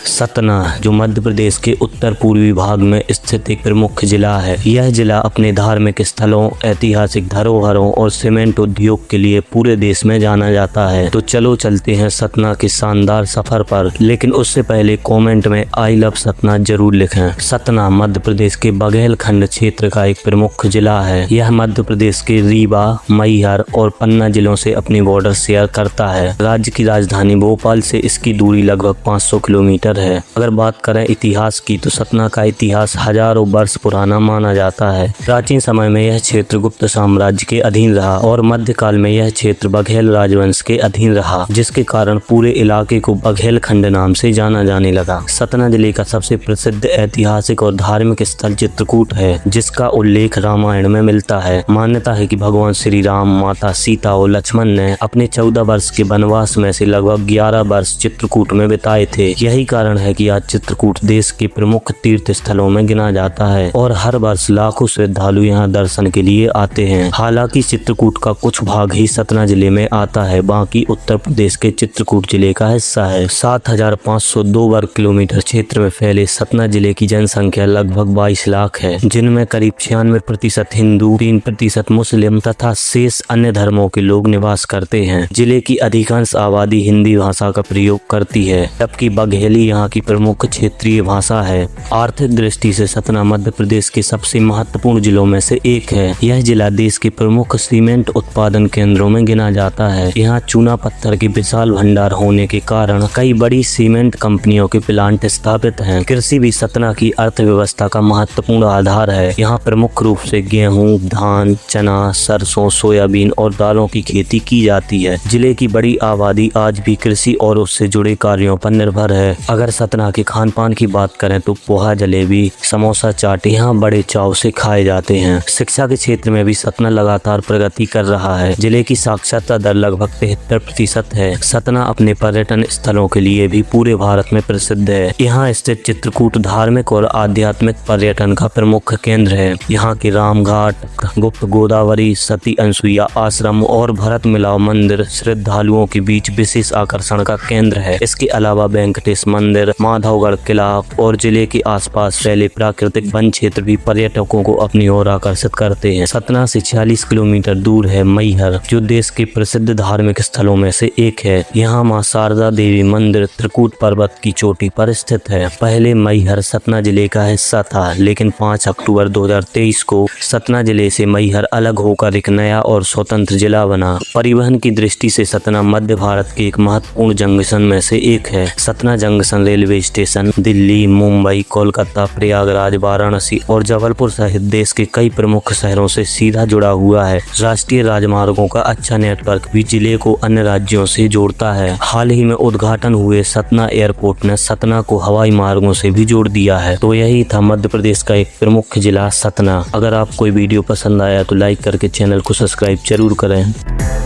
सतना जो मध्य प्रदेश के उत्तर पूर्वी भाग में स्थित एक प्रमुख जिला है। यह जिला अपने धार्मिक स्थलों, ऐतिहासिक धरोहरों और सीमेंट उद्योग के लिए पूरे देश में जाना जाता है। तो चलो चलते हैं सतना के शानदार सफर पर, लेकिन उससे पहले कमेंट में आई लव सतना जरूर लिखें। सतना मध्य प्रदेश के बघेलखंड क्षेत्र का एक प्रमुख जिला है। यह मध्य प्रदेश के रीवा, मैहर और पन्ना जिलों से अपनी बॉर्डर शेयर करता है। राज्य की राजधानी भोपाल से इसकी दूरी लगभग 500 किलोमीटर है। अगर बात करें इतिहास की, तो सतना का इतिहास हजारों वर्ष पुराना माना जाता है। प्राचीन समय में यह क्षेत्र गुप्त साम्राज्य के अधीन रहा और मध्यकाल में यह क्षेत्र बघेल राजवंश के अधीन रहा, जिसके कारण पूरे इलाके को बघेलखंड नाम से जाना जाने लगा। सतना जिले का सबसे प्रसिद्ध ऐतिहासिक और धार्मिक स्थल चित्रकूट है, जिसका उल्लेख रामायण में मिलता है। मान्यता है कि भगवान श्री राम, माता सीता और लक्ष्मण ने अपने 14 वर्ष के वनवास में से लगभग 11 वर्ष चित्रकूट में बिताए थे। यही कारण है कि आज चित्रकूट देश के प्रमुख तीर्थ स्थलों में गिना जाता है और हर वर्ष लाखों श्रद्धालु यहाँ दर्शन के लिए आते हैं। हालांकि चित्रकूट का कुछ भाग ही सतना जिले में आता है, बाकी उत्तर प्रदेश के चित्रकूट जिले का हिस्सा है। 7,502 वर्ग किलोमीटर क्षेत्र में फैले सतना जिले की जनसंख्या लगभग 22 लाख है, जिनमें करीब 96% हिंदू, 3% मुस्लिम तथा शेष अन्य धर्मों के लोग निवास करते हैं। जिले की अधिकांश आबादी हिंदी भाषा का प्रयोग करती है, जबकि बघेली यहाँ की प्रमुख क्षेत्रीय भाषा है। आर्थिक दृष्टि से सतना मध्य प्रदेश के सबसे महत्वपूर्ण जिलों में से एक है। यह जिला देश के प्रमुख सीमेंट उत्पादन केंद्रों में गिना जाता है। यहाँ चूना पत्थर के विशाल भंडार होने के कारण कई बड़ी सीमेंट कंपनियों के प्लांट स्थापित हैं। कृषि भी सतना की अर्थव्यवस्था का महत्वपूर्ण आधार है। यहाँ प्रमुख रूप से गेहूं, धान, चना, सरसों, सोयाबीन और दालों की खेती की जाती है। जिले की बड़ी आबादी आज भी कृषि और उससे जुड़े कार्यों पर निर्भर है। अगर सतना के खान पान की बात करें तो पोहा, जलेबी, समोसा, चाट यहाँ बड़े चाव से खाए जाते हैं। शिक्षा के क्षेत्र में भी सतना लगातार प्रगति कर रहा है। जिले की साक्षरता दर लगभग 73% है। सतना अपने पर्यटन स्थलों के लिए भी पूरे भारत में प्रसिद्ध है। यहाँ स्थित चित्रकूट धार्मिक और आध्यात्मिक पर्यटन का प्रमुख केंद्र है। यहाँ के रामघाट, गुप्त गोदावरी, सती अनसुईया आश्रम और भरत मिलाव मंदिर श्रद्धालुओं के बीच विशेष आकर्षण का केंद्र है। इसके अलावा वेंकटेश मंदिर, माधवगढ़ किला और जिले के आसपास फैले प्राकृतिक वन क्षेत्र भी पर्यटकों को अपनी ओर आकर्षित करते हैं। सतना से 46 किलोमीटर दूर है मैहर, जो देश के प्रसिद्ध धार्मिक स्थलों में से एक है। यहाँ मां शारदा देवी मंदिर त्रिकूट पर्वत की चोटी पर स्थित है। पहले मैहर सतना जिले का हिस्सा था, लेकिन 5 अक्टूबर 2023 को सतना जिले से मैहर अलग होकर एक नया और स्वतंत्र जिला बना। परिवहन की दृष्टि से सतना मध्य भारत के एक महत्वपूर्ण जंक्शन में से एक है। Satna junction railway station Delhi, Mumbai, Kolkata, Prayagraj, Varanasi और जबलपुर सहित देश के कई प्रमुख शहरों से सीधा जुड़ा हुआ है। राष्ट्रीय राजमार्गों का अच्छा नेटवर्क भी जिले को अन्य राज्यों से जोड़ता है। हाल ही में उद्घाटन हुए सतना एयरपोर्ट ने सतना को हवाई मार्गों से भी जोड़ दिया है। तो यही था मध्य प्रदेश का एक प्रमुख जिला सतना। अगर आपको वीडियो पसंद आया तो लाइक करके चैनल को सब्सक्राइब जरूर करें।